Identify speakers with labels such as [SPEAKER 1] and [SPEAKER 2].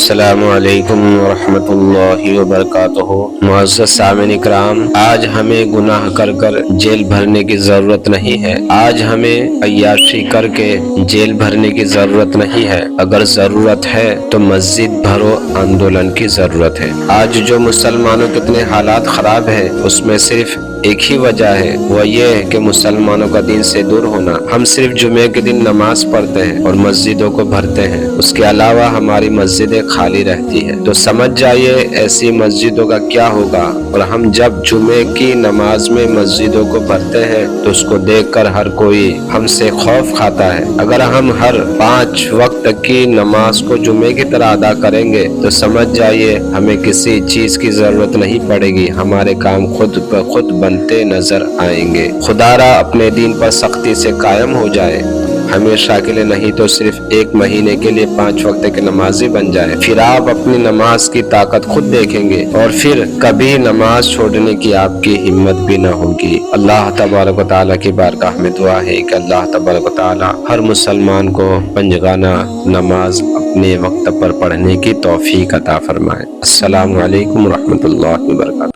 [SPEAKER 1] السلام علیکم ورحمۃ اللہ وبرکاتہ۔ معزز سامعین اکرام، آج ہمیں گناہ کر کر جیل بھرنے کی ضرورت نہیں ہے۔ آج ہمیں عیاشی کر کے جیل بھرنے کی ضرورت نہیں ہے۔ اگر ضرورت ہے تو مسجد بھرو آندولن کی ضرورت ہے۔ آج جو مسلمانوں کے اتنے حالات خراب ہے، اس میں صرف ایک ہی وجہ ہے، وہ یہ ہے کہ مسلمانوں کا دین سے دور ہونا۔ ہم صرف جمعے کے دن نماز پڑھتے ہیں اور مسجدوں کو بھرتے ہیں، اس کے علاوہ ہماری مسجدیں خالی رہتی ہیں۔ تو سمجھ جائیے ایسی مسجدوں کا کیا ہوگا۔ اور ہم جب جمعے کی نماز میں مسجدوں کو بھرتے ہیں تو اس کو دیکھ کر ہر کوئی ہم سے خوف کھاتا ہے۔ اگر ہم ہر 5 وقت کی نماز کو جمعے کی طرح ادا کریں گے تو سمجھ جائیے ہمیں کسی چیز کی ضرورت نہیں پڑے گی، ہمارے کام خود بخود بنتے نظر آئیں گے۔ خدا را اپنے دین پر سختی سے قائم ہو جائے، ہمیشہ کے لیے نہیں تو صرف 1 مہینے کے لیے 5 وقت کی نمازی بن جائے۔ پھر آپ اپنی نماز کی طاقت خود دیکھیں گے اور پھر کبھی نماز چھوڑنے کی آپ کی ہمت بھی نہ ہوگی۔ اللہ تبارک و تعالیٰ کی بارگاہ میں دعا ہے کہ اللہ تبارک و تعالیٰ ہر مسلمان کو پنجگانہ نماز اپنے وقت پر پڑھنے کی توفیق عطا فرمائے۔ السلام علیکم ورحمۃ اللہ وبرکاتہ۔